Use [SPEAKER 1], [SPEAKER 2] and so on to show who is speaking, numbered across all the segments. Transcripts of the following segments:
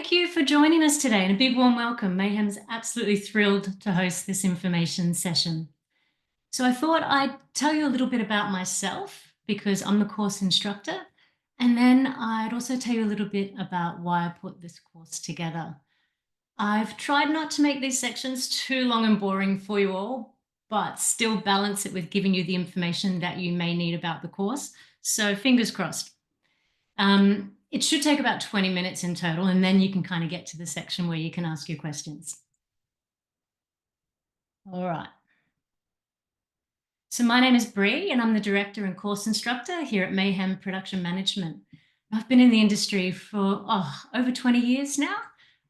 [SPEAKER 1] Thank you for joining us today and a big warm welcome. Mayhem's absolutely thrilled to host this information session. So I thought I'd tell you a little bit about myself because I'm the course instructor, and then I'd also tell you a little bit about why I put this course together. I've tried not to make these sections too long and boring for you all, but still balance it with giving you the information that you may need about the course. So fingers crossed. It should take about 20 minutes in total, and then you can kind of get to the section where you can ask your questions. All right. So my name is Bree, and I'm the director and course instructor here at Mayhem Production Management. I've been in the industry for over 20 years now.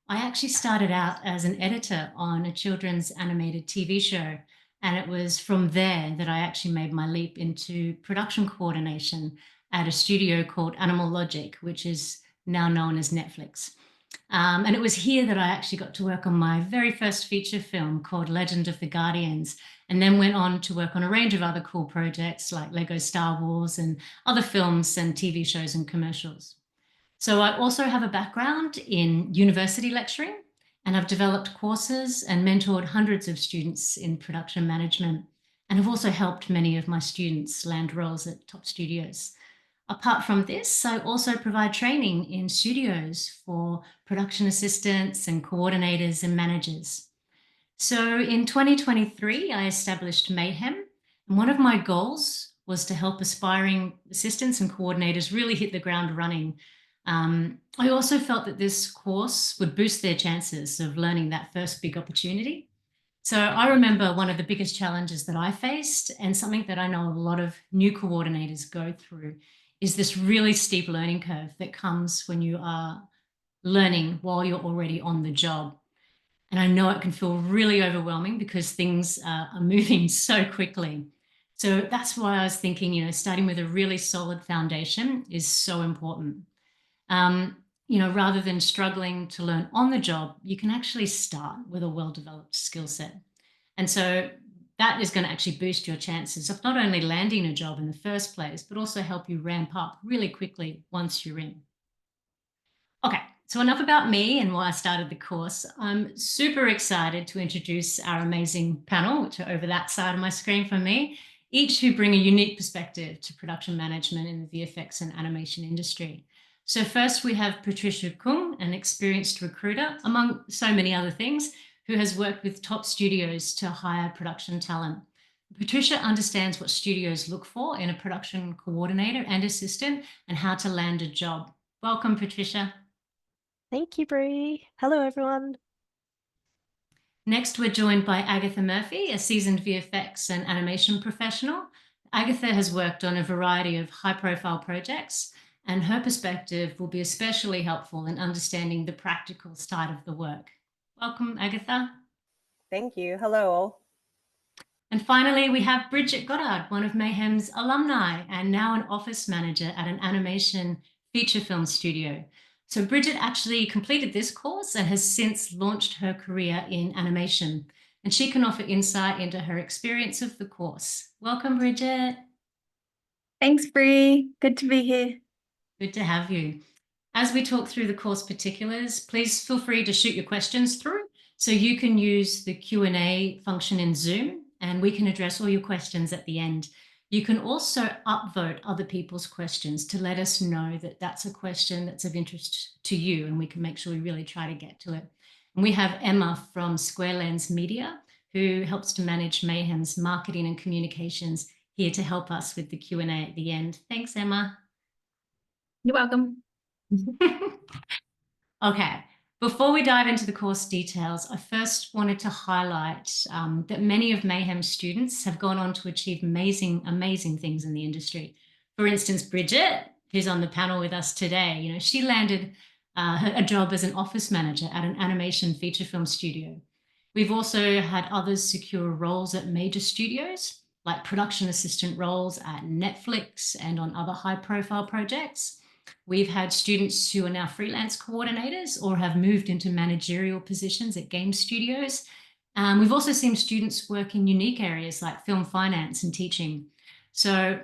[SPEAKER 1] I actually started out as an editor on a children's animated TV show, and it was from there that I actually made my leap into production coordination at a studio called Animal Logic, which is now known as Netflix. And it was here that I actually got to work on my very first feature film called Legend of the Guardians, and then went on to work on a range of other cool projects like Lego Star Wars and other films and TV shows and commercials. So I also have a background in university lecturing, and I've developed courses and mentored hundreds of students in production management, and have also helped many of my students land roles at top studios. Apart from this, I also provide training in studios for production assistants and coordinators and managers. So in 2023, I established Mayhem, and one of my goals was to help aspiring assistants and coordinators really hit the ground running. I also felt that this course would boost their chances of learning that first big opportunity. So I remember one of the biggest challenges that I faced, and something that I know a lot of new coordinators go through, is this really steep learning curve that comes when you are learning while you're already on the job. And I know it can feel really overwhelming because things are moving so quickly. So that's why I was thinking, starting with a really solid foundation is so important. Rather than struggling to learn on the job, you can actually start with a well-developed skill set. And so that is going to actually boost your chances of not only landing a job in the first place, but also help you ramp up really quickly once you're in. Okay, so enough about me and why I started the course. I'm super excited to introduce our amazing panel, which are over that side of my screen for me, each who bring a unique perspective to production management in the VFX and animation industry. So first we have Patricia Kung, an experienced recruiter, among so many other things, who has worked with top studios to hire production talent. Patricia understands what studios look for in a production coordinator and assistant and how to land a job. Welcome, Patricia.
[SPEAKER 2] Thank you, Bree. Hello, everyone.
[SPEAKER 1] Next, we're joined by Agatha Murphy, a seasoned VFX and animation professional. Agatha has worked on a variety of high-profile projects, and her perspective will be especially helpful in understanding the practical side of the work. Welcome, Agatha.
[SPEAKER 3] Thank you. Hello, all.
[SPEAKER 1] And finally, we have Bridget Goddard, one of Mayhem's alumni and now an office manager at an animation feature film studio. So Bridget actually completed this course and has since launched her career in animation, and she can offer insight into her experience of the course. Welcome, Bridget.
[SPEAKER 4] Thanks, Bree. Good to be here.
[SPEAKER 1] Good to have you. As we talk through the course particulars, please feel free to shoot your questions through. So you can use the Q&A function in Zoom, and we can address all your questions at the end. You can also upvote other people's questions to let us know that that's a question that's of interest to you, and we can make sure we really try to get to it. And we have Emma from Square Lens Media, who helps to manage Mayhem's marketing and communications, here to help us with the Q&A at the end. Thanks, Emma.
[SPEAKER 4] You're welcome.
[SPEAKER 1] Okay, before we dive into the course details, I first wanted to highlight that many of Mayhem's students have gone on to achieve amazing, amazing things in the industry. For instance, Bridget, who's on the panel with us today, she landed a job as an office manager at an animation feature film studio. We've also had others secure roles at major studios, like production assistant roles at Netflix and on other high-profile projects. We've had students who are now freelance coordinators or have moved into managerial positions at game studios. We've also seen students work in unique areas like film finance and teaching. So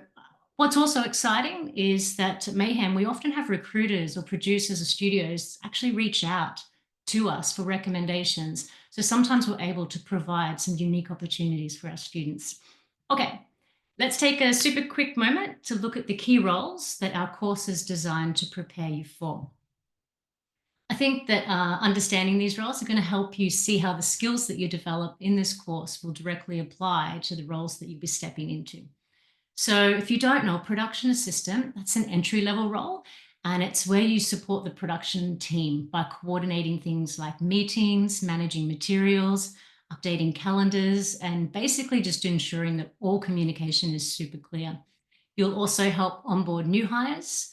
[SPEAKER 1] What's also exciting is that at Mayhem, we often have recruiters or producers or studios actually reach out to us for recommendations. So sometimes we're able to provide some unique opportunities for our students. Okay, let's take a super quick moment to look at the key roles that our course is designed to prepare you for. I think that understanding these roles are going to help you see how the skills that you develop in this course will directly apply to the roles that you'll be stepping into. So if you don't know, production assistant, that's an entry-level role, and it's where you support the production team by coordinating things like meetings, managing materials, updating calendars, and basically just ensuring that all communication is super clear. You'll also help onboard new hires,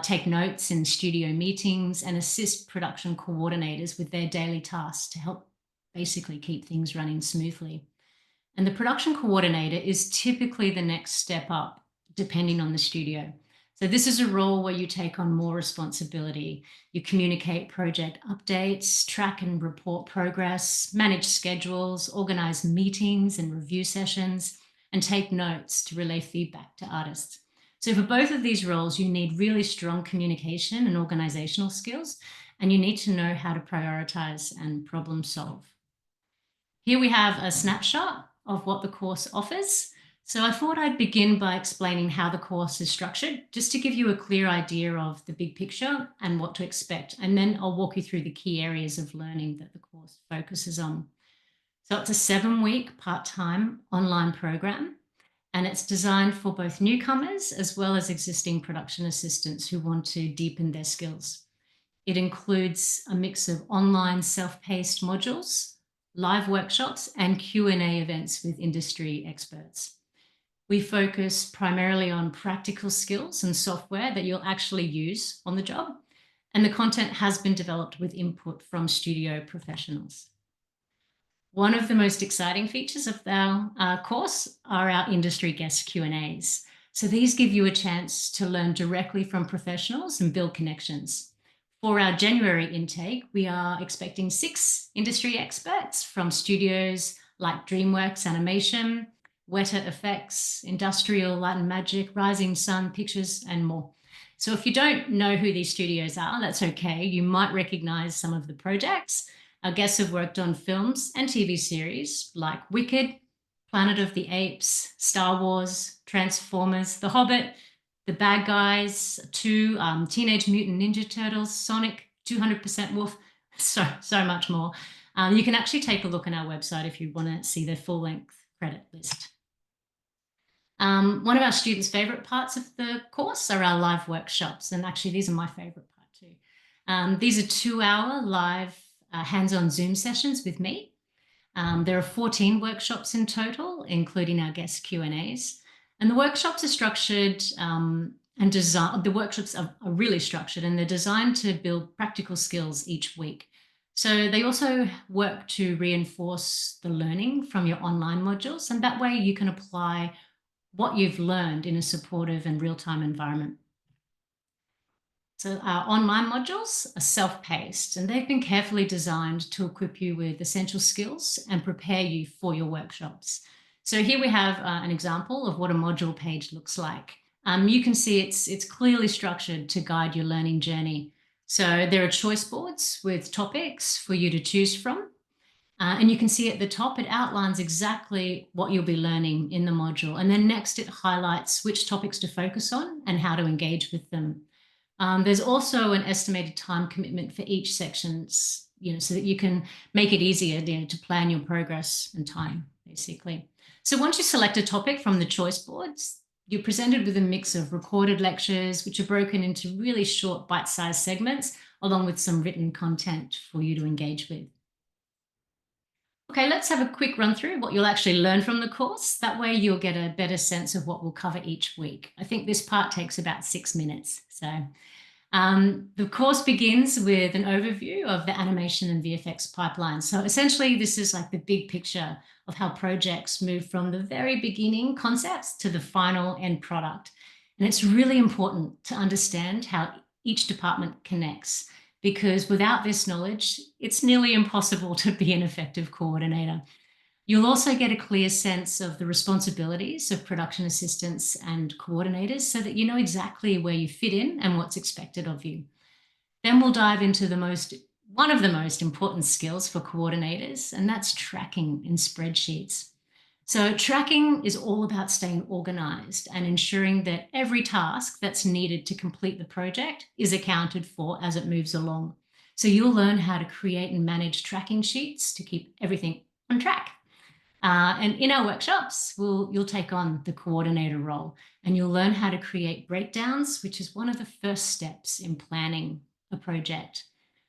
[SPEAKER 1] take notes in studio meetings, and assist production coordinators with their daily tasks to help basically keep things running smoothly. And the production coordinator is typically the next step up, depending on the studio. So this is a role where you take on more responsibility. You communicate project updates, track and report progress, manage schedules, organize meetings and review sessions, and take notes to relay feedback to artists. So for both of these roles, you need really strong communication and organizational skills, and you need to know how to prioritize and problem solve. Here we have a snapshot of what the course offers. So I thought I'd begin by explaining how the course is structured, just to give you a clear idea of the big picture and what to expect. And then I'll walk you through the key areas of learning that the course focuses on. So it's a 7-week part-time online program, and it's designed for both newcomers as well as existing production assistants who want to deepen their skills. It includes a mix of online self-paced modules, live workshops, and Q&A events with industry experts. We focus primarily on practical skills and software that you'll actually use on the job, and the content has been developed with input from studio professionals. One of the most exciting features of our course are our industry guest Q&As. So these give you a chance to learn directly from professionals and build connections. For our January intake, we are expecting 6 industry experts from studios like DreamWorks Animation, Weta Effects, Industrial Light and Magic, Rising Sun Pictures, and more. So if you don't know who these studios are, that's okay. You might recognize some of the projects. Our guests have worked on films and TV series like Wicked, Planet of the Apes, Star Wars, Transformers, The Hobbit, The Bad Guys 2, Teenage Mutant Ninja Turtles, Sonic, 200% Wolf, so much more. You can actually take a look on our website if you want to see their full-length credit list. One of our students' favorite parts of the course are our live workshops, and actually these are my favorite part too. These are 2-hour live hands-on Zoom sessions with me. There are 14 workshops in total, including our guest Q&As. And the workshops are structured and designed, the workshops are really structured, and they're designed to build practical skills each week. So they also work to reinforce the learning from your online modules, and that way you can apply what you've learned in a supportive and real-time environment. So our online modules are self-paced, and they've been carefully designed to equip you with essential skills and prepare you for your workshops. So here we have an example of what a module page looks like. You can see it's clearly structured to guide your learning journey. So there are choice boards with topics for you to choose from. And you can see at the top, it outlines exactly what you'll be learning in the module. And then next, it highlights which topics to focus on and how to engage with them. There's also an estimated time commitment for each section, so that you can make it easier to plan your progress and time, basically. So once you select a topic from the choice boards, you're presented with a mix of recorded lectures, which are broken into really short bite-sized segments, along with some written content for you to engage with. Okay, let's have a quick run through what you'll actually learn from the course. That way you'll get a better sense of what we'll cover each week. I think this part takes about 6 minutes. So the course begins with an overview of the animation and VFX pipeline. So essentially, this is like the big picture of how projects move from the very beginning concepts to the final end product. And it's really important to understand how each department connects, because without this knowledge, it's nearly impossible to be an effective coordinator. You'll also get a clear sense of the responsibilities of production assistants and coordinators so that you know exactly where you fit in and what's expected of you. Then we'll dive into one of the most important skills for coordinators, and that's tracking in spreadsheets. So tracking is all about staying organized and ensuring that every task that's needed to complete the project is accounted for as it moves along. So you'll learn how to create and manage tracking sheets to keep everything on track. And in our workshops, you'll take on the coordinator role and you'll learn how to create breakdowns, which is one of the first steps in planning a project.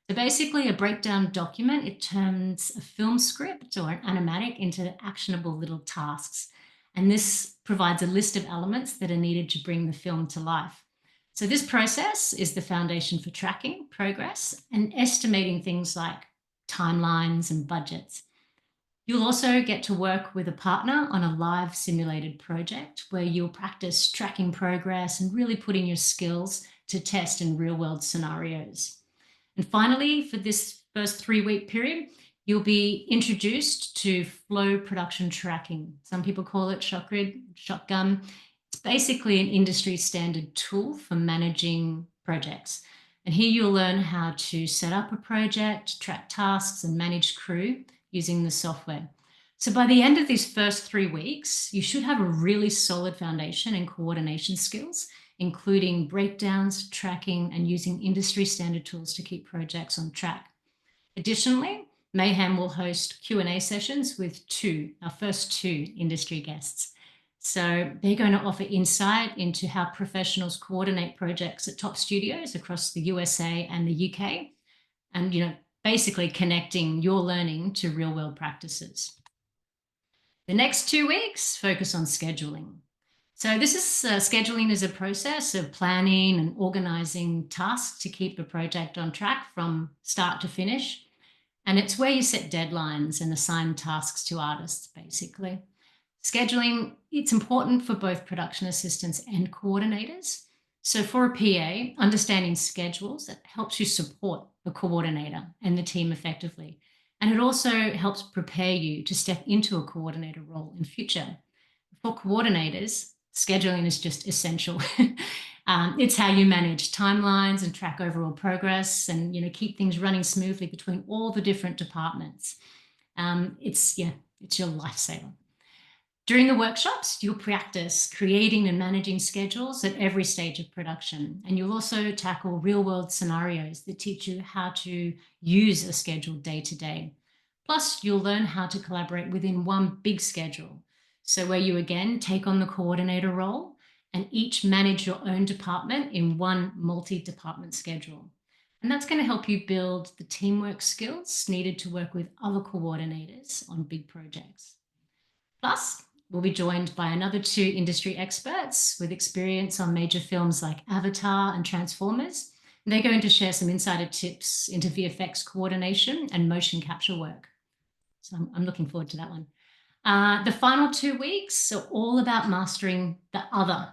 [SPEAKER 1] So basically a breakdown document, it turns a film script or an animatic into actionable little tasks. And this provides a list of elements that are needed to bring the film to life. So this process is the foundation for tracking progress and estimating things like timelines and budgets. You'll also get to work with a partner on a live simulated project where you'll practice tracking progress and really putting your skills to test in real-world scenarios. And finally, for this first 3-week period, you'll be introduced to flow production tracking. Some people call it shotgun. It's basically an industry standard tool for managing projects. And here you'll learn how to set up a project, track tasks, and manage crew using the software. So by the end of these first 3 weeks, you should have a really solid foundation in coordination skills, including breakdowns, tracking, and using industry standard tools to keep projects on track. Additionally, Mayhem will host Q&A sessions with our first two industry guests. So they're going to offer insight into how professionals coordinate projects at top studios across the USA and the UK, and basically connecting your learning to real-world practices. The next 2 weeks focus on scheduling. So this is scheduling is a process of planning and organizing tasks to keep a project on track from start to finish. And it's where you set deadlines and assign tasks to artists, basically. Scheduling, it's important for both production assistants and coordinators. So for a PA, understanding schedules, that helps you support the coordinator and the team effectively. And it also helps prepare you to step into a coordinator role in future. For coordinators, scheduling is just essential. It's how you manage timelines and track overall progress and keep things running smoothly between all the different departments. It's your lifesaver. During the workshops, you'll practice creating and managing schedules at every stage of production. And you'll also tackle real-world scenarios that teach you how to use a schedule day to day. Plus, you'll learn how to collaborate within one big schedule. So where you again take on the coordinator role and each manage your own department in one multi-department schedule. And that's going to help you build the teamwork skills needed to work with other coordinators on big projects. Plus, we'll be joined by another 2 industry experts with experience on major films like Avatar and Transformers. And they're going to share some insider tips into VFX coordination and motion capture work. So I'm looking forward to that one. The final 2 weeks are all about mastering the other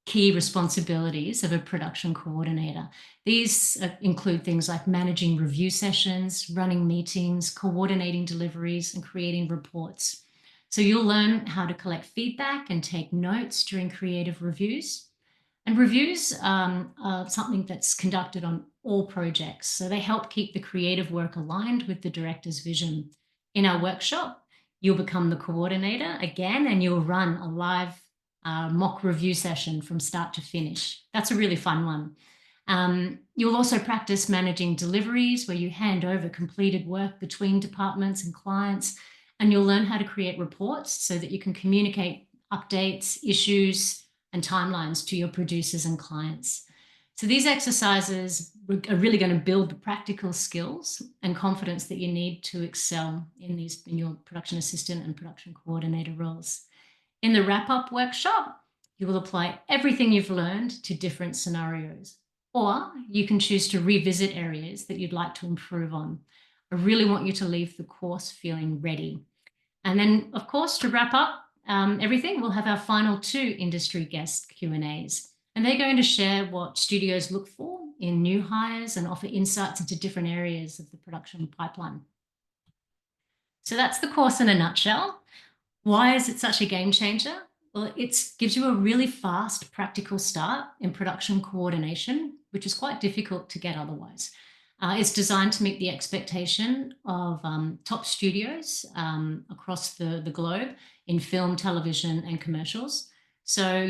[SPEAKER 1] key responsibilities of a production coordinator. These include things like managing review sessions, running meetings, coordinating deliveries, and creating reports. So you'll learn how to collect feedback and take notes during creative reviews. And reviews are something that's conducted on all projects. So they help keep the creative work aligned with the director's vision. In our workshop, you'll become the coordinator again, and you'll run a live mock review session from start to finish. That's a really fun one. You'll also practice managing deliveries where you hand over completed work between departments and clients, and you'll learn how to create reports so that you can communicate updates, issues, and timelines to your producers and clients. So these exercises are really going to build the practical skills and confidence that you need to excel in your production assistant and production coordinator roles. In the wrap-up workshop, you will apply everything you've learned to different scenarios, or you can choose to revisit areas that you'd like to improve on. I really want you to leave the course feeling ready. And then, of course, to wrap up everything, we'll have our final 2 industry guest Q&As. And they're going to share what studios look for in new hires and offer insights into different areas of the production pipeline. So that's the course in a nutshell. Why is it such a game changer? Well, it gives you a really fast, practical start in production coordination, which is quite difficult to get otherwise. It's designed to meet the expectation of top studios across the globe in film, television, and commercials. So,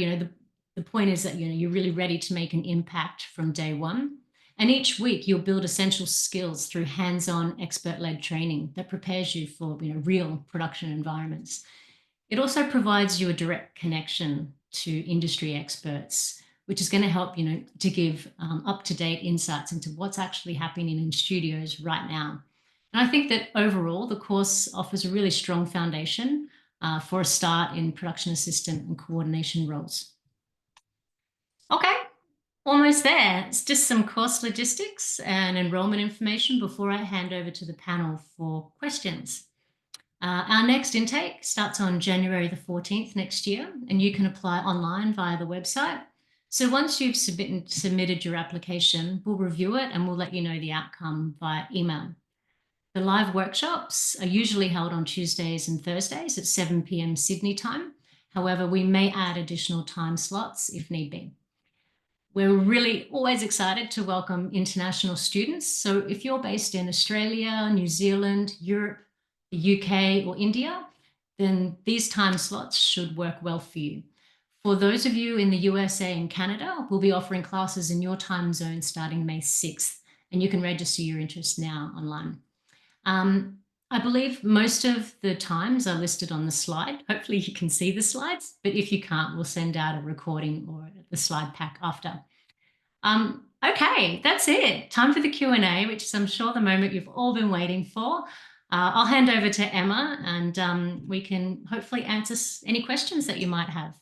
[SPEAKER 1] the point is that, you're really ready to make an impact from day one. And each week you'll build essential skills through hands-on expert-led training that prepares you for, real production environments. It also provides you a direct connection to industry experts, which is going to help, to give up-to-date insights into what's actually happening in studios right now. And I think that overall, the course offers a really strong foundation for a start in production assistant and coordination roles. Okay, almost there. It's just some course logistics and enrollment information before I hand over to the panel for questions. Our next intake starts on January the 14th next year, and you can apply online via the website. So once you've submitted your application, we'll review it and we'll let you know the outcome via email. The live workshops are usually held on Tuesdays and Thursdays at 7 p.m. Sydney time. However, we may add additional time slots if need be. We're really always excited to welcome international students. So if you're based in Australia, New Zealand, Europe, the UK, or India, then these time slots should work well for you. For those of you in the USA and Canada, we'll be offering classes in your time zone starting May 6th, and you can register your interest now online. I believe most of the times are listed on the slide. Hopefully you can see the slides, but if you can't, we'll send out a recording or the slide pack after. Okay, that's it. Time for the Q&A, which is, I'm sure, the moment you've all been waiting for. I'll hand over to Emma and we can hopefully answer any questions that you might have.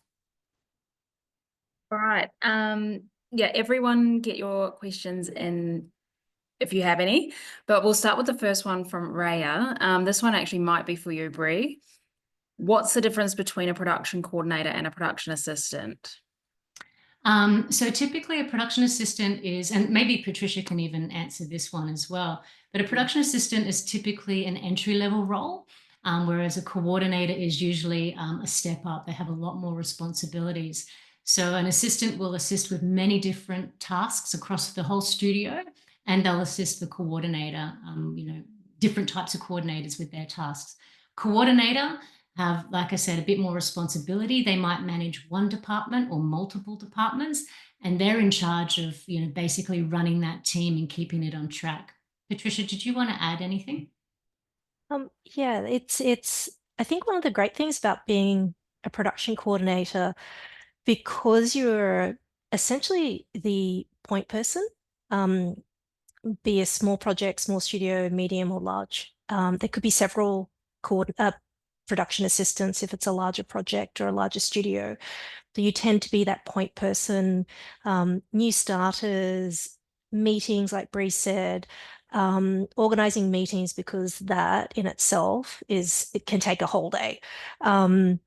[SPEAKER 4] All right. Yeah, everyone get your questions in if you have any, but we'll start with the first one from Raya. This one actually might be for you, Bree. What's the difference between a production coordinator and a production assistant?
[SPEAKER 1] So typically a production assistant is, and maybe Patricia can even answer this one as well, but a production assistant is typically an entry-level role, whereas a coordinator is usually a step up. They have a lot more responsibilities. So an assistant will assist with many different tasks across the whole studio, and they'll assist the coordinator, different types of coordinators with their tasks. Coordinator have, like I said, a bit more responsibility. They might manage one department or multiple departments, and they're in charge of, basically running that team and keeping it on track. Patricia, did you want to add anything?
[SPEAKER 2] Yeah, it's I think one of the great things about being a production coordinator, because you're essentially the point person, be a small project, small studio, medium or large. There could be several production assistants if it's a larger project or a larger studio. So you tend to be that point person, new starters, meetings, like Bree said, organizing meetings, because that in itself it can take a whole day. And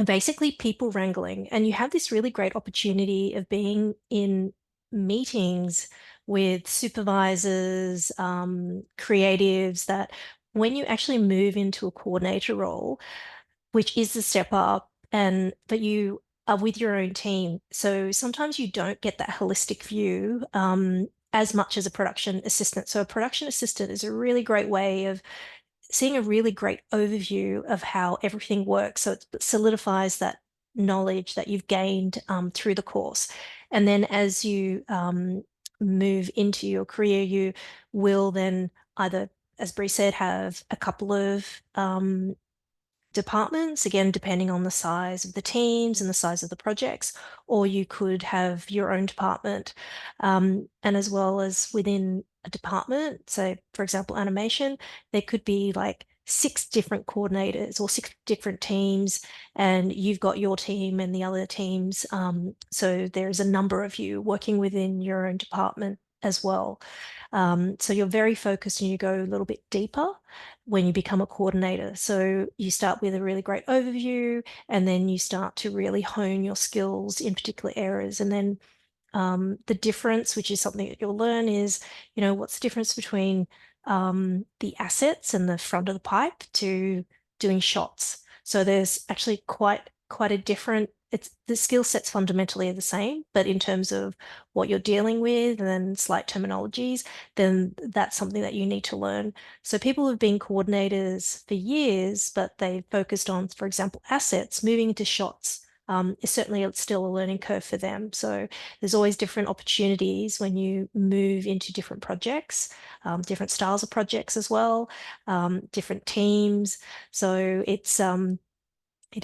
[SPEAKER 2] basically people wrangling. And you have this really great opportunity of being in meetings with supervisors, creatives, that when you actually move into a coordinator role, which is the step up, but you are with your own team. So sometimes you don't get that holistic view as much as a production assistant. So a production assistant is a really great way of seeing a really great overview of how everything works. So it solidifies that knowledge that you've gained through the course. And then as you move into your career, you will then either, as Bree said, have a couple of departments, again, depending on the size of the teams and the size of the projects, or you could have your own department. And as well as within a department, so for example, animation, there could be like 6 different coordinators or 6 different teams, and you've got your team and the other teams. So there's a number of you working within your own department as well. So you're very focused and you go a little bit deeper when you become a coordinator. So you start with a really great overview, and then you start to really hone your skills in particular areas. And then the difference, which is something that you'll learn, is, what's the difference between the assets and the front of the pipe to doing shots. So there's actually quite a different, the skill sets fundamentally are the same, but in terms of what you're dealing with and then slight terminologies, then that's something that you need to learn. So people have been coordinators for years, but they focused on, for example, assets. Moving into shots is certainly still a learning curve for them. So there's always different opportunities when you move into different projects, different styles of projects as well, different teams. So it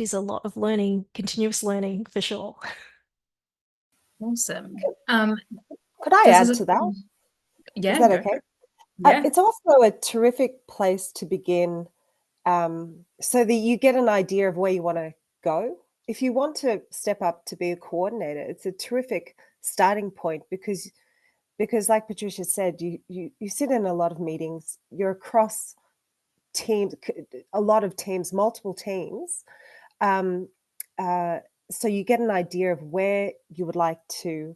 [SPEAKER 2] is a lot of learning, continuous learning for sure.
[SPEAKER 4] Awesome.
[SPEAKER 3] Could I
[SPEAKER 4] This
[SPEAKER 3] add
[SPEAKER 4] is a-
[SPEAKER 3] to that?
[SPEAKER 4] Yeah,
[SPEAKER 3] Is that
[SPEAKER 4] go
[SPEAKER 3] okay?
[SPEAKER 4] for it. Yeah.
[SPEAKER 3] It's also a terrific place to begin, so that you get an idea of where you want to go. If you want to step up to be a coordinator, it's a terrific starting point because like Patricia said, you sit in a lot of meetings, you're across teams, a lot of teams, multiple teams. So you get an idea of where you would like to,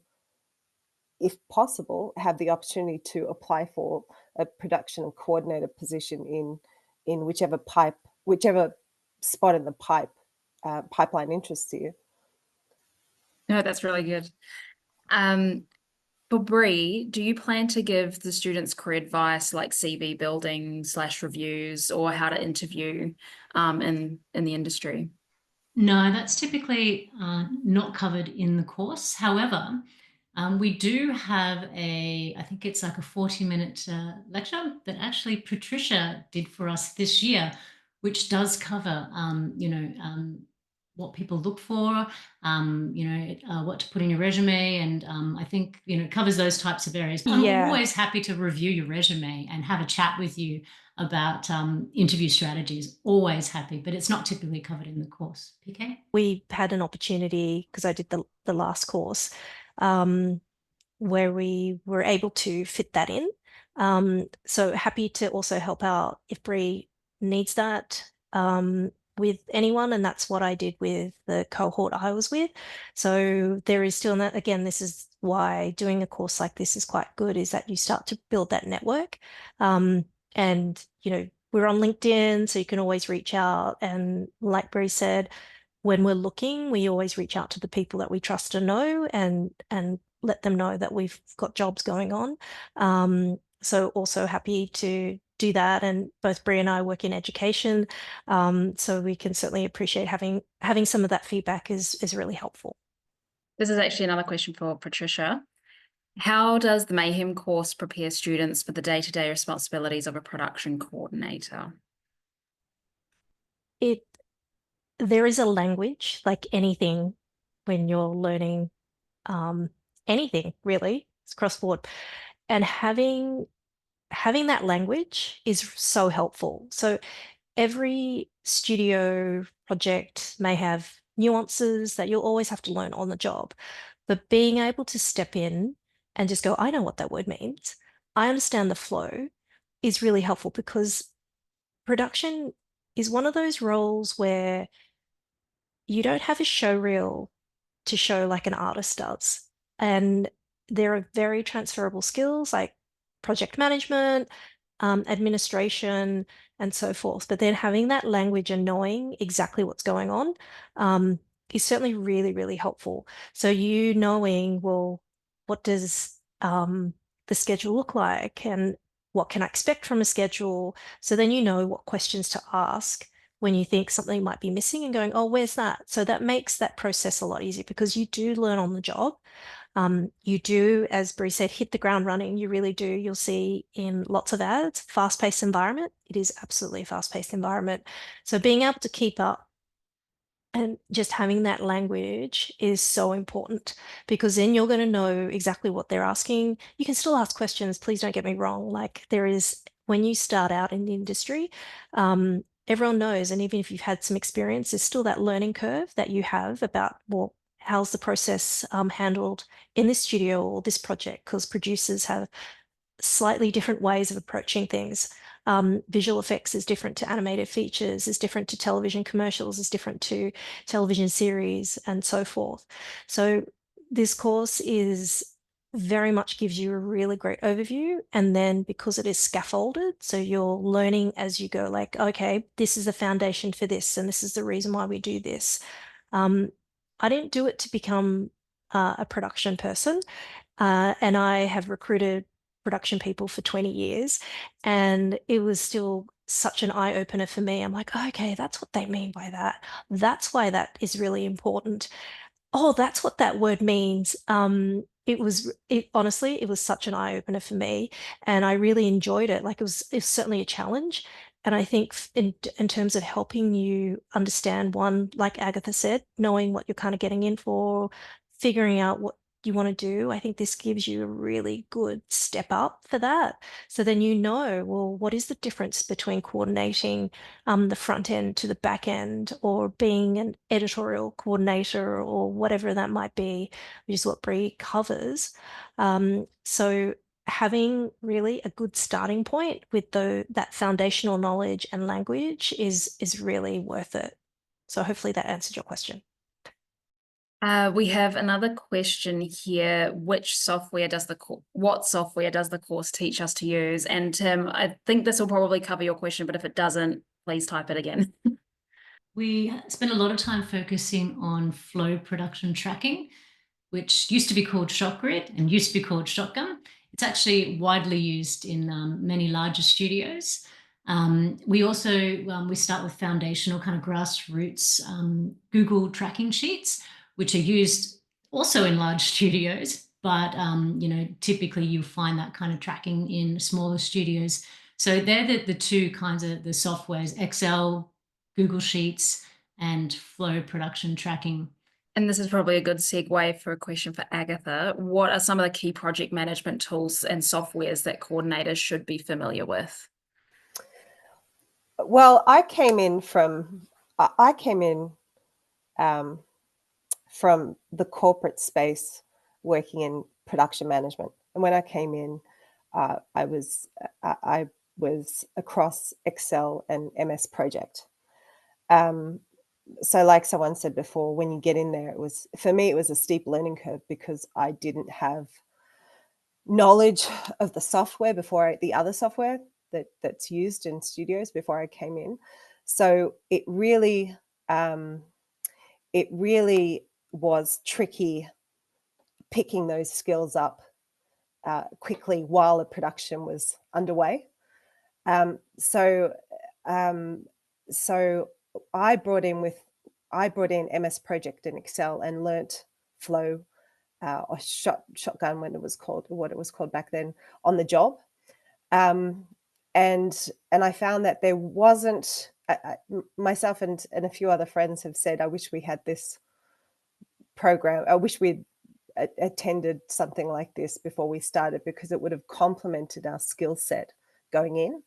[SPEAKER 3] if possible, have the opportunity to apply for a production coordinator position in whichever spot in the pipeline interests you.
[SPEAKER 4] No, that's really good. For Bree, do you plan to give the students career advice like CV building / reviews or how to interview in the industry?
[SPEAKER 1] No, that's typically not covered in the course. However, we do have I think it's like a 40-minute lecture that actually Patricia did for us this year, which does cover, what people look for, what to put in your resume. And I think, it covers those types of areas. I'm
[SPEAKER 2] Yeah.
[SPEAKER 1] always happy to review your resume and have a chat with you about interview strategies. Always happy, but it's not typically covered in the course. PK?
[SPEAKER 2] We had an opportunity, because I did the last course, where we were able to fit that in. So happy to also help out if Bree needs that with anyone, and that's what I did with the cohort I was with. So there is still that. Again, this is why doing a course like this is quite good, is that you start to build that network. And we're on LinkedIn, so you can always reach out. And like Bree said, when we're looking, we always reach out to the people that we trust and know, and let them know that we've got jobs going on. So also happy to do that. And both Bree and I work in education, so we can certainly appreciate having some of that feedback is really helpful.
[SPEAKER 4] This is actually another question for Patricia. How does the Mayhem course prepare students for the day-to-day responsibilities of a production coordinator?
[SPEAKER 2] There is a language, like anything when you're learning anything really, it's cross-board, and having that language is so helpful. So every studio project may have nuances that you'll always have to learn on the job, but being able to step in and just go, I know what that word means, I understand the flow, is really helpful, because production is one of those roles where you don't have a show reel to show like an artist does. And there are very transferable skills like project management, administration, and so forth. But then having that language and knowing exactly what's going on is certainly really, really helpful. So knowing, well, what does the schedule look like, and what can I expect from a schedule? So then you know what questions to ask when you think something might be missing, and going, oh, where's that? So that makes that process a lot easier, because you do learn on the job. You do, as Bree said, hit the ground running. You really do. You'll see in lots of ads, fast-paced environment. It is absolutely a fast-paced environment. So being able to keep up and just having that language is so important, because then you're going to know exactly what they're asking. You can still ask questions. Please don't get me wrong. Like, there is, when you start out in the industry, everyone knows, and even if you've had some experience, there's still that learning curve that you have about, well, how's the process handled in this studio or this project, because producers have slightly different ways of approaching things. Visual effects is different to animated features, is different to television commercials, is different to television series, and so forth. So this course is very much gives you a really great overview. And then because it is scaffolded, so you're learning as you go, like, okay, this is the foundation for this, and this is the reason why we do this. I didn't do it to become a production person, and I have recruited production people for 20 years, and it was still such an eye opener for me. I'm like, okay, that's what they mean by that. That's why that is really important. Oh, that's what that word means. Honestly, it was such an eye opener for me, and I really enjoyed it. Like it's certainly a challenge. And I think in terms of helping you understand one, like Agatha said, knowing what you're kind of getting in for, figuring out what you want to do, I think this gives you a really good step up for that. So then you know, well, what is the difference between coordinating the front end to the back end, or being an editorial coordinator, or whatever that might be, which is what Bree covers. So having really a good starting point with that foundational knowledge and language is really worth it. So hopefully that answered your question.
[SPEAKER 4] We have another question here. What software does the course teach us to use? And Tim, I think this will probably cover your question, but if it doesn't, please type it again.
[SPEAKER 1] We spent a lot of time focusing on flow production tracking, which used to be called ShotGrid and used to be called Shotgun. It's actually widely used in many larger studios. We also, we start with foundational kind of grassroots Google tracking sheets, which are used also in large studios, but typically you'll find that kind of tracking in smaller studios. So they're the two kinds of the softwares: Excel, Google Sheets, and Flow production tracking.
[SPEAKER 4] And this is probably a good segue for a question for Agatha. What are some of the key project management tools and softwares that coordinators should be familiar with?
[SPEAKER 3] Well, I came in from the corporate space, working in production management. And when I came in, I was across Excel and MS Project. So like someone said before, when you get in there, for me, it was a steep learning curve, because I didn't have knowledge of the software the other software that's used in studios before I came in. So it really was tricky picking those skills up quickly while the production was underway. So I brought in MS Project and Excel, and learnt Flow or Shotgun, what it was called back then, on the job. And I found that there wasn't, myself and a few other friends have said, I wish we had this program. I wish we'd attended something like this before we started, because it would have complemented our skill set going in.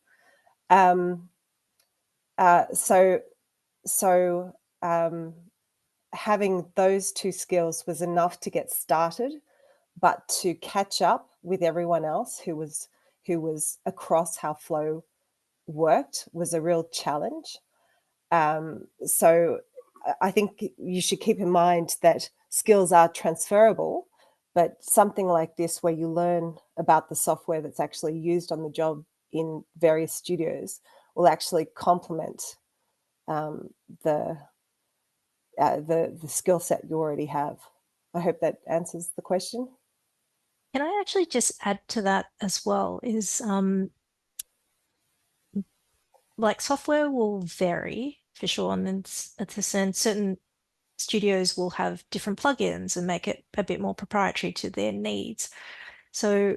[SPEAKER 3] Having those two skills was enough to get started, but to catch up with everyone else who was across how Flow worked was a real challenge. So I think you should keep in mind that skills are transferable, but something like this, where you learn about the software that's actually used on the job in various studios, will actually complement the skill set you already have. I hope that answers the question.
[SPEAKER 2] Can I actually just add to that as well? Is like software will vary for sure, and certain studios will have different plugins and make it a bit more proprietary to their needs. So,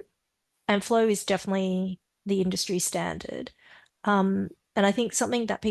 [SPEAKER 2] and Flow is definitely the industry standard. And I think something that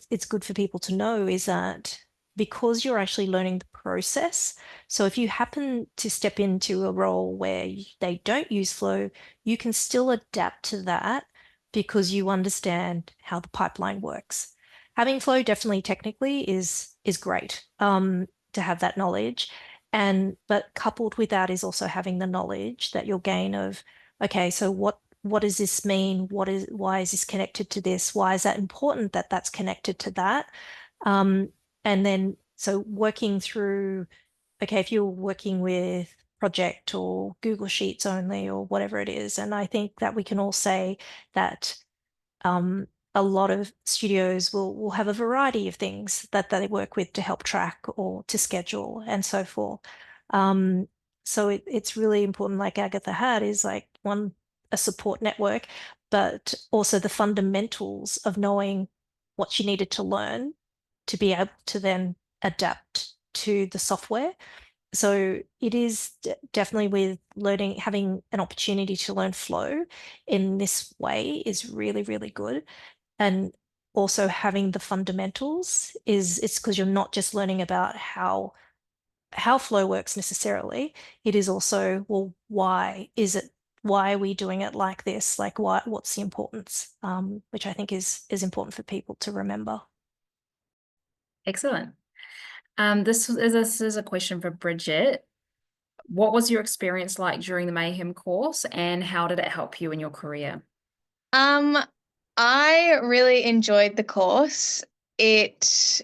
[SPEAKER 2] it's good for people to know is that, because you're actually learning the process, so if you happen to step into a role where they don't use Flow, you can still adapt to that, because you understand how the pipeline works. Having Flow definitely technically is great to have that knowledge. But coupled with that is also having the knowledge that you'll gain of, okay, so what does this mean? Why is this connected to this? Why is that important that that's connected to that? And then, so working through, okay, if you're working with project or Google Sheets only or whatever it is. And I think that we can all say that a lot of studios will have a variety of things that they work with to help track or to schedule and so forth. So it's really important, like Agatha had, is like a support network, but also the fundamentals of knowing what you needed to learn to be able to then adapt to the software. So it is definitely with learning, having an opportunity to learn flow in this way is really, really good. And also having the fundamentals it's because you're not just learning about how flow works necessarily. It is also, well, why are we doing it like this? Like what's the importance? Which I think is important for people to remember.
[SPEAKER 4] Excellent. This is a question for Bridget. What was your experience like during the Mayhem course, and how did it help you in your career?
[SPEAKER 5] I really enjoyed the course. It,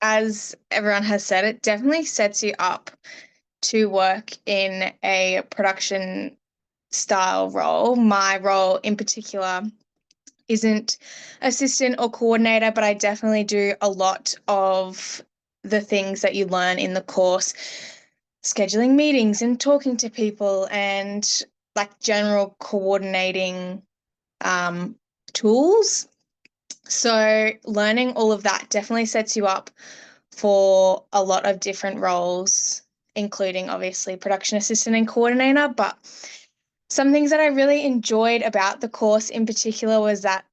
[SPEAKER 5] as everyone has said, it definitely sets you up to work in a production style role. My role in particular isn't assistant or coordinator, but I definitely do a lot of the things that you learn in the course, scheduling meetings and talking to people and like general coordinating tools. So learning all of that definitely sets you up for a lot of different roles, including obviously production assistant and coordinator. But some things that I really enjoyed about the course in particular was that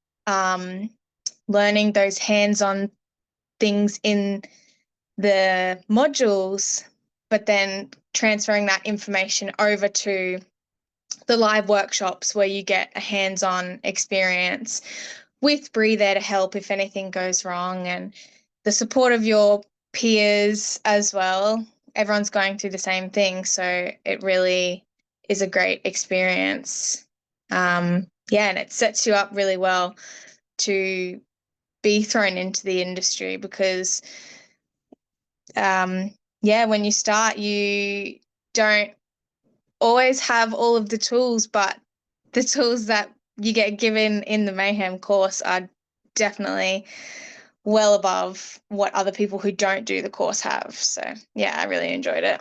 [SPEAKER 5] learning those hands-on things in the modules, but then transferring that information over to the live workshops where you get a hands-on experience with Bree there to help if anything goes wrong, and the support of your peers as well. Everyone's going through the same thing, so it really is a great experience. And it sets you up really well to be thrown into the industry because, when you start, you don't always have all of the tools, but the tools that you get given in the Mayhem course are definitely well above what other people who don't do the course have. So yeah, I really enjoyed it.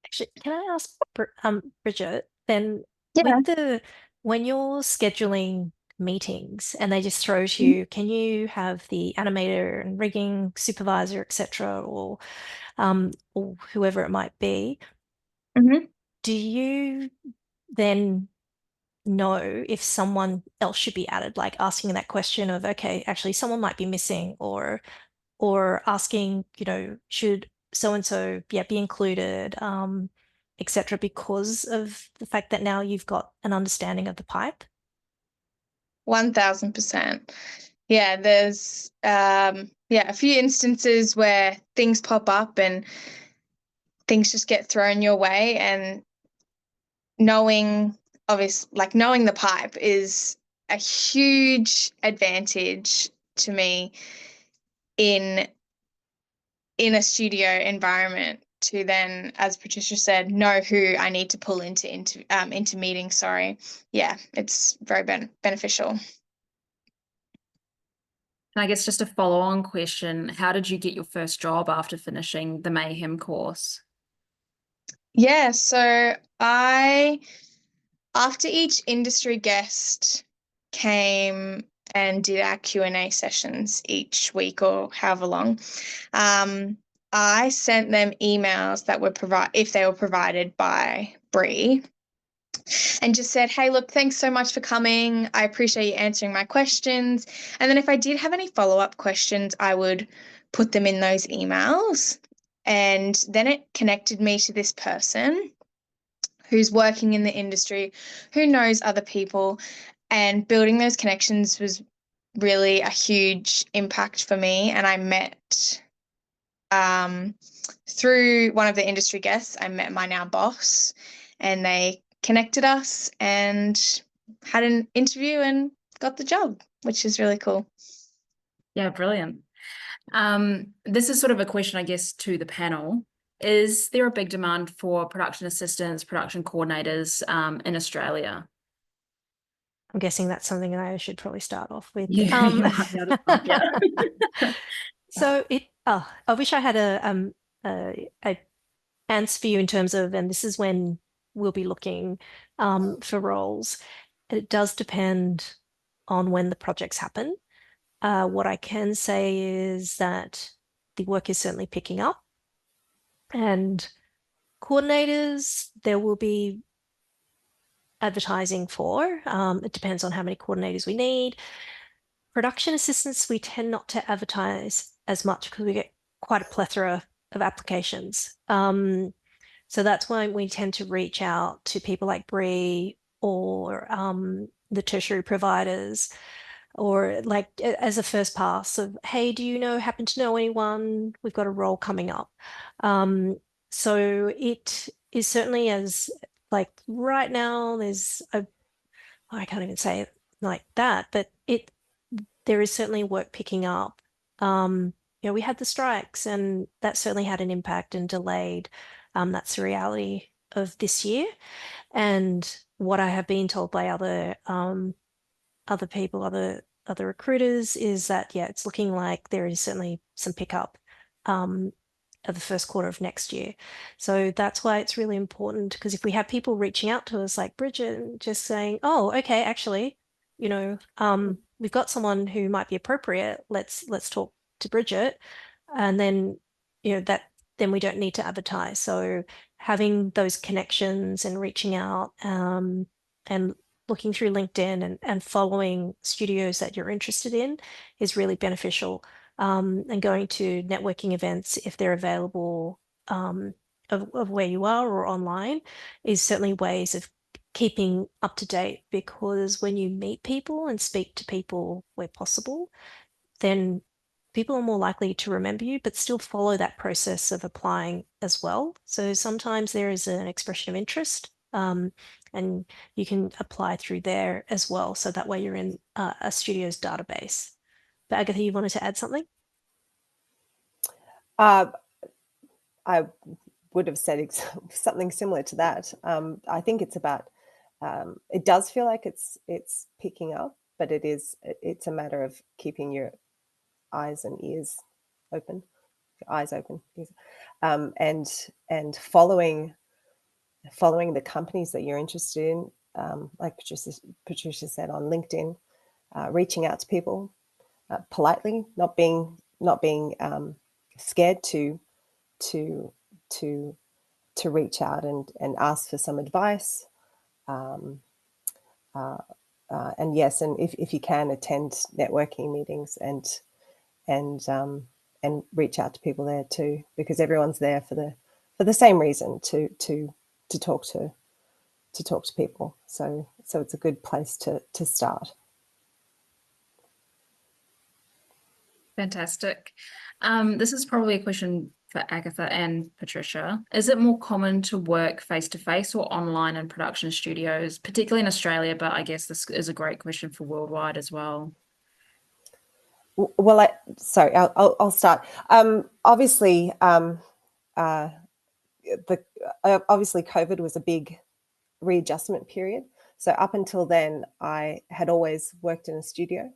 [SPEAKER 2] Actually, can I ask Bridget, then
[SPEAKER 5] Yeah.
[SPEAKER 2] when you're scheduling meetings and they just throw to you, can you have the animator and rigging supervisor, etc., or whoever it might be?
[SPEAKER 5] Mm-hmm.
[SPEAKER 2] Do you then know if someone else should be added, like asking that question of, okay, actually someone might be missing, or asking, should so-and-so be included, etc., because of the fact that now you've got an understanding of the pipe?
[SPEAKER 5] 1000%. Yeah, there's a few instances where things pop up and things just get thrown your way, and knowing the pipe is a huge advantage to me in a studio environment, to then, as Patricia said, know who I need to pull into meetings. Sorry. Yeah, it's very beneficial.
[SPEAKER 4] And I guess just a follow-on question, how did you get your first job after finishing the Mayhem course?
[SPEAKER 5] Yeah, so after each industry guest came and did our Q&A sessions each week or however long, I sent them emails that were if they were provided by Bree, and just said, hey, look, thanks so much for coming. I appreciate you answering my questions. And then if I did have any follow-up questions, I would put them in those emails. And then it connected me to this person who's working in the industry, who knows other people, and building those connections was really a huge impact for me. And I met, through one of the industry guests, I met my now boss, and they connected us and had an interview and got the job, which is really cool.
[SPEAKER 4] Yeah, brilliant. This is sort of a question, I guess, to the panel. is there a big demand for production assistants, production coordinators in Australia?
[SPEAKER 2] I'm guessing that's something that I should probably start off with.
[SPEAKER 4] Yeah, you might be able to start, yeah.
[SPEAKER 2] So I wish I had a answer for you in terms of, and this is when we'll be looking for roles. It does depend on when the projects happen. What I can say is that the work is certainly picking up, and coordinators, there will be advertising for. It depends on how many coordinators we need. Production assistants, we tend not to advertise as much because we get quite a plethora of applications. So that's why we tend to reach out to people like Bree or the tertiary providers, or like as a first pass of, hey, do you happen to know anyone? We've got a role coming up. So it is certainly, as like right now, I can't even say it like that, but there is certainly work picking up. We had the strikes, and that certainly had an impact and delayed. That's the reality of this year. And what I have been told by other people, other recruiters, is that it's looking like there is certainly some pickup of the first quarter of next year. So that's why it's really important, because if we have people reaching out to us like Bridget, just saying, oh, okay, actually, we've got someone who might be appropriate. Let's talk to Bridget, and then then we don't need to advertise. So having those connections and reaching out and looking through LinkedIn and following studios that you're interested in is really beneficial. And going to networking events, if they're available of where you are or online, is certainly ways of keeping up to date, because when you meet people and speak to people where possible, then people are more likely to remember you, but still follow that process of applying as well. So sometimes there is an expression of interest, and you can apply through there as well. So that way you're in a studio's database. But Agatha, you wanted to add something?
[SPEAKER 3] I would have said something similar to that. I think it's about, it does feel like it's picking up, but it's a matter of keeping your eyes and ears open, and following the companies that you're interested in, like Patricia said, on LinkedIn, reaching out to people politely, not being scared to reach out and ask for some advice, and yes, and if you can, attend networking meetings and reach out to people there too, because everyone's there for the same reason, to talk to people. So it's a good place to start.
[SPEAKER 4] Fantastic. This is probably a question for Agatha and Patricia. Is it more common to work face-to-face or online in production studios, particularly in Australia, but I guess this is a great question for worldwide as well?
[SPEAKER 3] Well, I'll start. Obviously, obviously COVID was a big readjustment period. So up until then, I had always worked in a studio.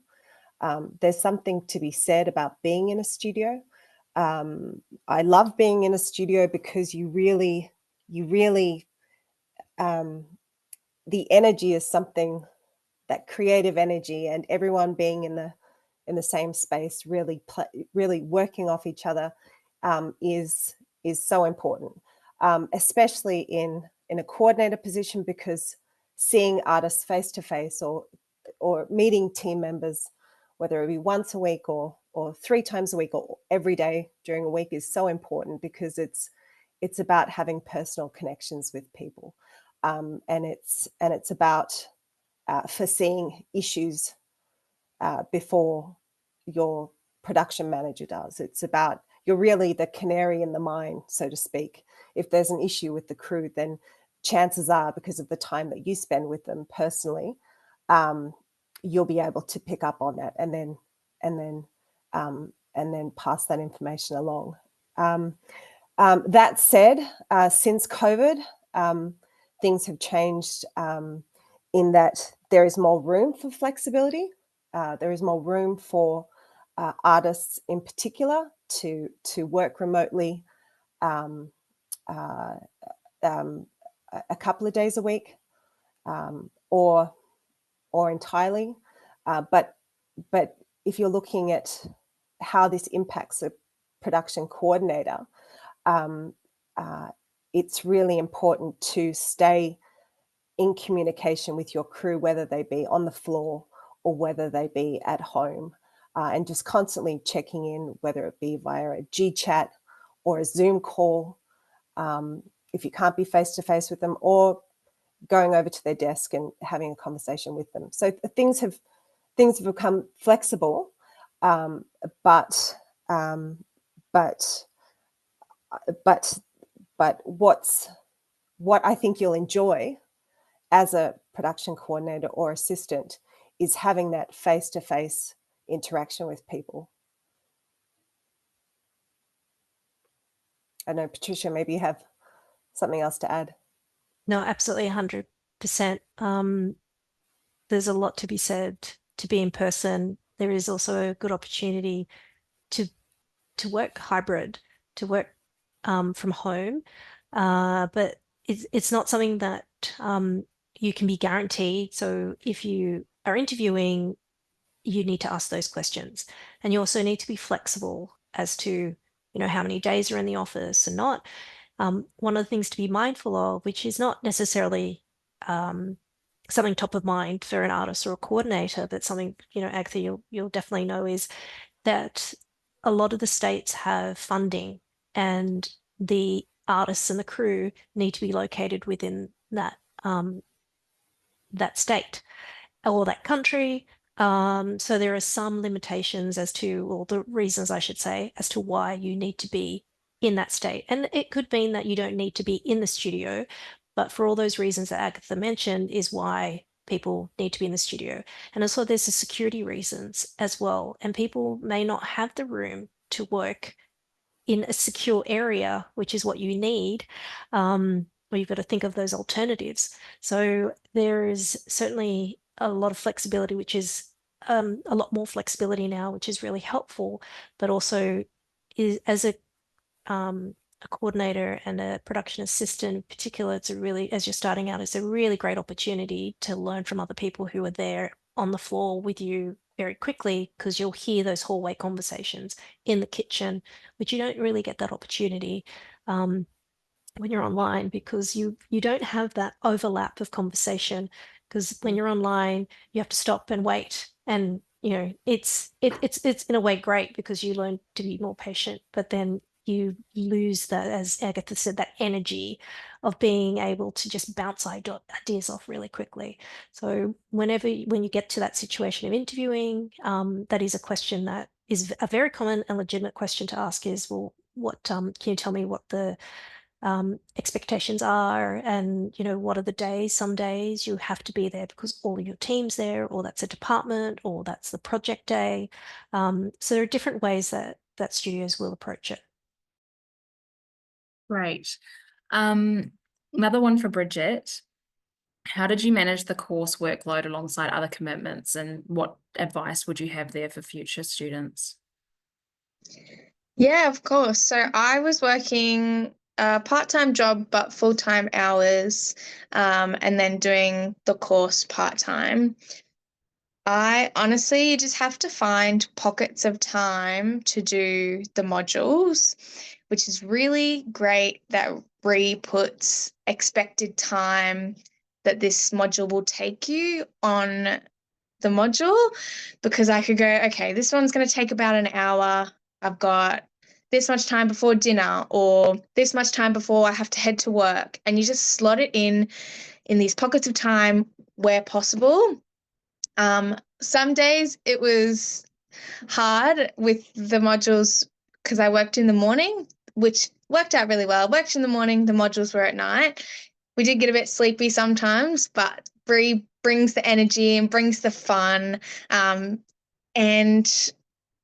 [SPEAKER 3] There's something to be said about being in a studio. I love being in a studio because you really, the energy is something, that creative energy, and everyone being in the same space, really working off each other, is so important, especially in a coordinator position, because seeing artists face to face, or meeting team members, whether it be once a week or 3 times a week or every day during a week, is so important, because it's about having personal connections with people, and it's about foreseeing issues before your production manager does. It's about, you're really the canary in the mine, so to speak. If there's an issue with the crew, then chances are, because of the time that you spend with them personally, you'll be able to pick up on that and then pass that information along. That said, since COVID, things have changed in that there is more room for flexibility. There is more room for artists in particular to work remotely a couple of days a week or entirely. But if you're looking at how this impacts a production coordinator, it's really important to stay in communication with your crew, whether they be on the floor or whether they be at home, and just constantly checking in, whether it be via a G chat or a Zoom call, if you can't be face-to-face with them, or going over to their desk and having a conversation with them. So things have become flexible, but what I think you'll enjoy as a production coordinator or assistant is having that face-to-face interaction with people. I know, Patricia, maybe you have something else to add.
[SPEAKER 2] No, absolutely 100%. There's a lot to be said to be in person. There is also a good opportunity to work hybrid, to work from home, but it's not something that you can be guaranteed. So if you are interviewing, you need to ask those questions, and you also need to be flexible as to how many days are in the office and not. One of the things to be mindful of, which is not necessarily something top of mind for an artist or a coordinator, but something, Agatha, you'll definitely know, is that a lot of the states have funding, and the artists and the crew need to be located within that state or that country. So there are some limitations as to, or the reasons I should say, as to why you need to be in that state. And it could mean that you don't need to be in the studio, but for all those reasons that Agatha mentioned is why people need to be in the studio. And also there's the security reasons as well. And people may not have the room to work in a secure area, which is what you need. Well, you've got to think of those alternatives. So there is certainly a lot of flexibility, which is a lot more flexibility now, which is really helpful, but also is as a coordinator and a production assistant in particular, it's a really, as you're starting out, it's a really great opportunity to learn from other people who are there on the floor with you very quickly, because you'll hear those hallway conversations in the kitchen, which you don't really get that opportunity when you're online, because you don't have that overlap of conversation. Because when you're online, you have to stop and wait, and it's in a way great because you learn to be more patient, but then you lose that, as Agatha said, that energy of being able to just bounce ideas off really quickly. So when you get to that situation of interviewing, that is a question that is a very common and legitimate question to ask is, well, what can you tell me what the expectations are, and what are the days? Some days you have to be there because all of your team's there, or that's a department, or that's the project day. So there are different ways that studios will approach it.
[SPEAKER 4] Great. Another one for Bridget. How did you manage the course workload alongside other commitments, and what advice would you have there for future students?
[SPEAKER 5] Yeah, of course. So I was working a part-time job, but full-time hours, and then doing the course part-time. I honestly, you just have to find pockets of time to do the modules, which is really great that Bree puts expected time that this module will take you on the module, because I could go, okay, this one's going to take about an hour. I've got this much time before dinner, or this much time before I have to head to work. And you just slot it in these pockets of time where possible. Some days it was hard with the modules because I worked in the morning, which worked out really well. I worked in the morning, the modules were at night. We did get a bit sleepy sometimes, but Bree brings the energy and brings the fun. And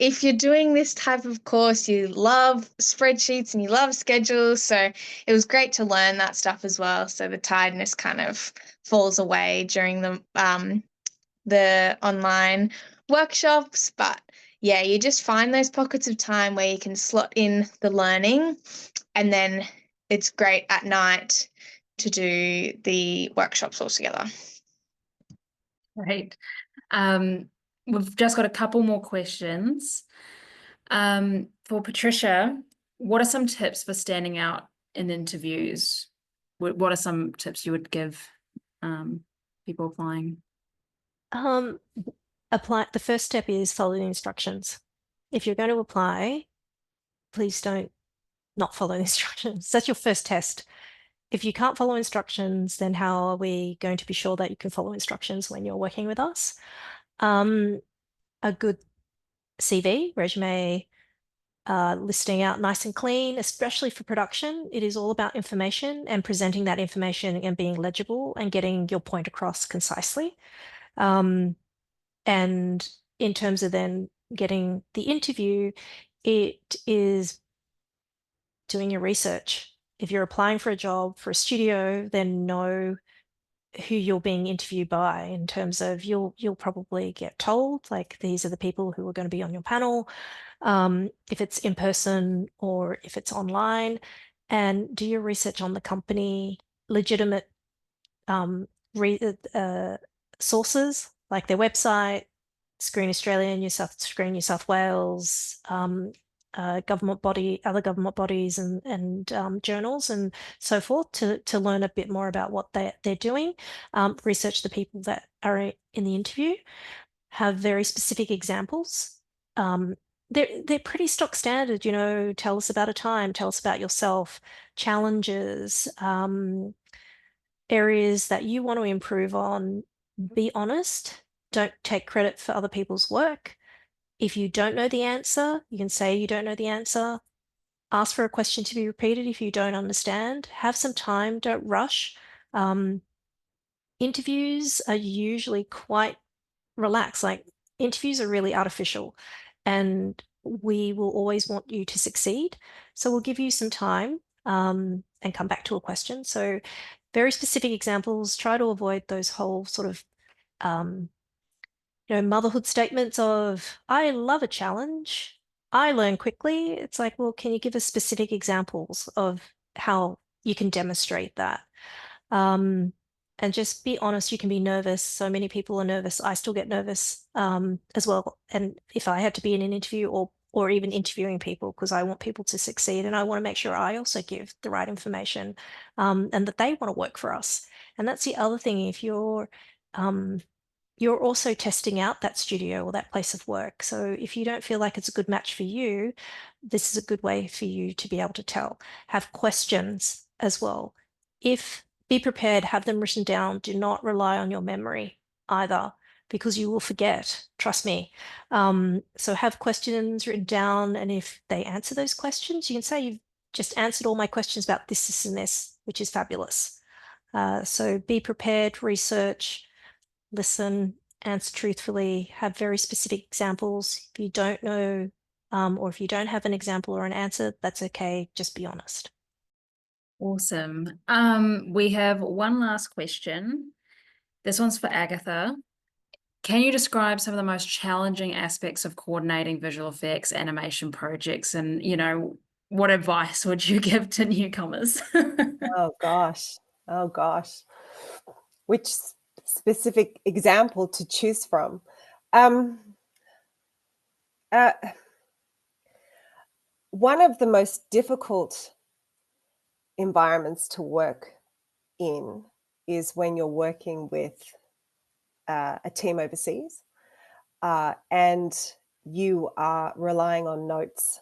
[SPEAKER 5] if you're doing this type of course, you love spreadsheets and you love schedules. So it was great to learn that stuff as well. So the tiredness kind of falls away during the online workshops. But yeah, you just find those pockets of time where you can slot in the learning, and then it's great at night to do the workshops all together.
[SPEAKER 4] Great. We've just got a couple more questions. For Patricia, what are some tips for standing out in interviews? What are some tips you would give people applying?
[SPEAKER 2] The first step is follow the instructions. If you're going to apply, please don't not follow the instructions. That's your first test. If you can't follow instructions, then how are we going to be sure that you can follow instructions when you're working with us? A good CV, resume, listing out nice and clean, especially for production. It is all about information and presenting that information and being legible and getting your point across concisely. And in terms of then getting the interview, it is doing your research. If you're applying for a job for a studio, then know who you're being interviewed by, in terms of you'll probably get told, like, these are the people who are going to be on your panel, if it's in person or if it's online, and do your research on the company, legitimate sources like their website, Screen Australia, Screen New South Wales, other government bodies and journals and so forth, to learn a bit more about what they're doing. Research the people that are in the interview. Have very specific examples. They're pretty stock standard, you know. Tell us about a time, tell us about yourself, challenges, areas that you want to improve on. Be honest. Don't take credit for other people's work. If you don't know the answer, you can say you don't know the answer. Ask for a question to be repeated if you don't understand. Have some time, don't rush. Interviews are usually quite relaxed. Like, interviews are really artificial, and we will always want you to succeed. So we'll give you some time and come back to a question. So very specific examples. Try to avoid those whole sort of motherhood statements of, I love a challenge, I learn quickly. It's like, well, can you give us specific examples of how you can demonstrate that? And just be honest. You can be nervous. So many people are nervous. I still get nervous as well. And if I had to be in an interview or even interviewing people, because I want people to succeed, and I want to make sure I also give the right information, and that they want to work for us. And that's the other thing. If you're also testing out that studio or that place of work. So if you don't feel like it's a good match for you, this is a good way for you to be able to tell. Have questions as well. Be prepared, have them written down. Do not rely on your memory either, because you will forget, trust me. So have questions written down, and if they answer those questions, you can say, you've just answered all my questions about this, this, and this, which is fabulous. So be prepared, research, listen, answer truthfully, have very specific examples. If you don't know, or if you don't have an example or an answer, that's okay. Just be honest.
[SPEAKER 4] Awesome. We have one last question. This one's for Agatha. Can you describe some of the most challenging aspects of coordinating visual effects, animation projects, and, what advice would you give to newcomers?
[SPEAKER 3] Oh gosh. Which specific example to choose from? One of the most difficult environments to work in is when you're working with a team overseas, and you are relying on notes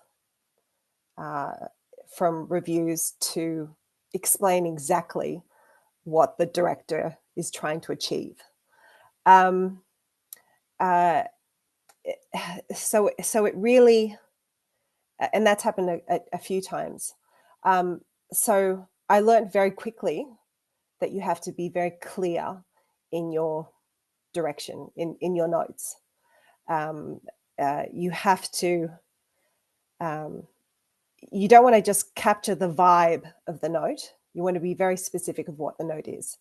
[SPEAKER 3] from reviews to explain exactly what the director is trying to achieve. So it really, and that's happened a few times. So I learned very quickly that you have to be very clear in your direction, in your notes. you have to, you don't want to just capture the vibe of the note. You want to be very specific of what the note is.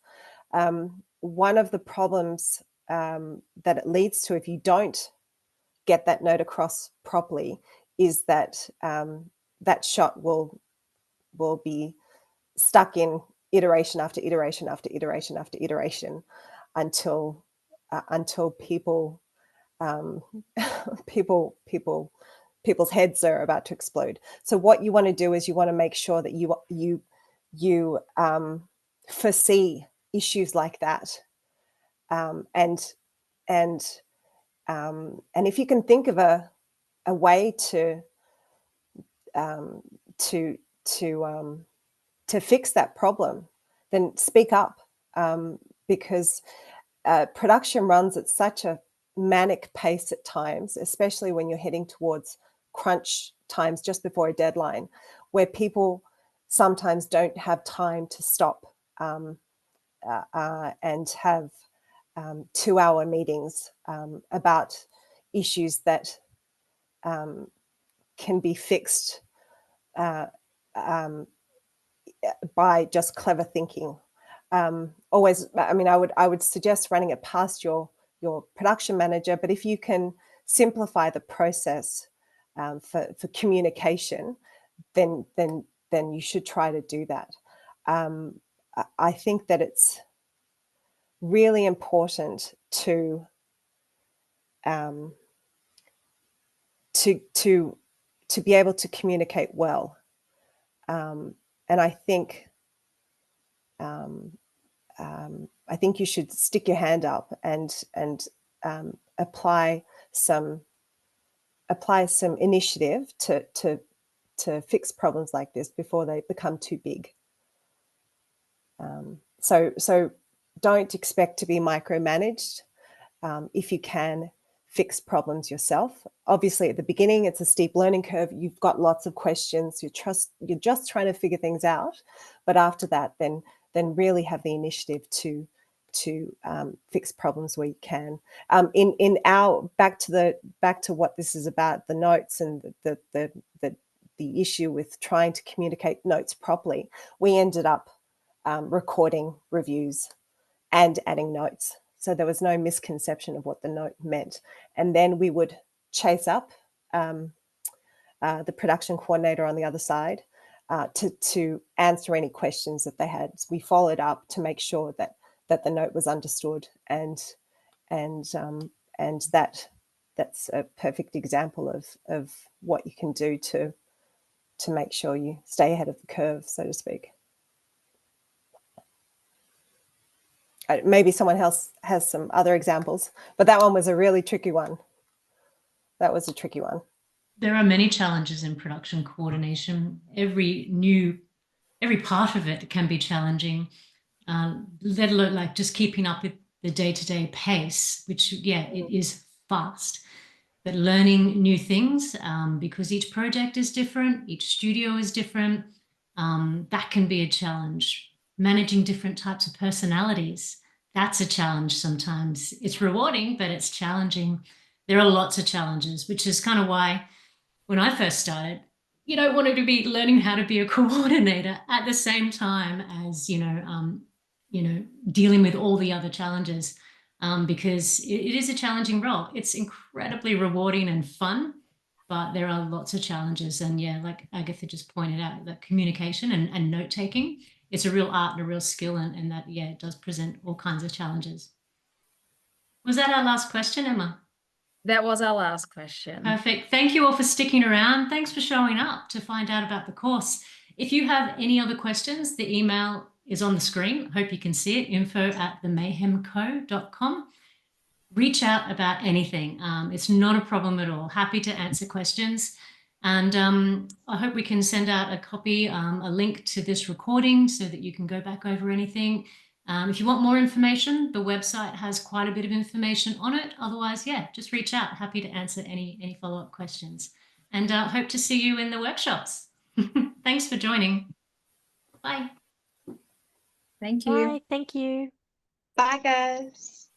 [SPEAKER 3] One of the problems that it leads to if you don't get that note across properly is that that shot will be stuck in iteration after iteration after iteration after iteration until people people's heads are about to explode. So what you want to do is you want to make sure that you foresee issues like that, and if you can think of a way to fix that problem, then speak up, because production runs at such a manic pace at times, especially when you're heading towards crunch times just before a deadline, where people sometimes don't have time to stop and have 2-hour meetings about issues that can be fixed by just clever thinking. Always, I mean, I would suggest running it past your production manager, but if you can simplify the process for communication, then you should try to do that. I think that it's really important to be able to communicate well, and I think you should stick your hand up and apply some initiative to fix problems like this before they become too big. So don't expect to be micromanaged. If you can, fix problems yourself. Obviously, at the beginning, it's a steep learning curve. You've got lots of questions. You're just trying to figure things out. But after that, then really have the initiative to fix problems where you can. In our back to what this is about, the notes and the issue with trying to communicate notes properly, we ended up recording reviews and adding notes. So there was no misconception of what the note meant. And then we would chase up the production coordinator on the other side to answer any questions that they had. We followed up to make sure that the note was understood, and that's a perfect example of what you can do to make sure you stay ahead of the curve, so to speak. Maybe someone else has some other examples, but that one was a really tricky one. That was a tricky one.
[SPEAKER 1] There are many challenges in production coordination. Every part of it can be challenging, let alone like just keeping up with the day-to-day pace, which, yeah, it is fast. But learning new things, because each project is different, each studio is different, that can be a challenge. Managing different types of personalities, that's a challenge sometimes. It's rewarding, but it's challenging. There are lots of challenges, which is kind of why when I first started, you don't want to be learning how to be a coordinator at the same time as, dealing with all the other challenges, because it is a challenging role. It's incredibly rewarding and fun, but there are lots of challenges. And yeah, like Agatha just pointed out, that communication and note-taking, it's a real art and a real skill, and that, yeah, it does present all kinds of challenges. Was that our last question, Emma?
[SPEAKER 4] That was our last question.
[SPEAKER 1] Perfect. Thank you all for sticking around. Thanks for showing up to find out about the course. If you have any other questions, the email is on the screen. I hope you can see it, info@themayhemco.com. Reach out about anything. It's not a problem at all. Happy to answer questions. And I hope we can send out a copy, a link to this recording so that you can go back over anything. If you want more information, the website has quite a bit of information on it. Otherwise, yeah, just reach out. Happy to answer any follow-up questions. And hope to see you in the workshops. Thanks for joining. Bye.
[SPEAKER 4] Thank you.
[SPEAKER 2] Bye. Thank you.
[SPEAKER 5] Bye, guys.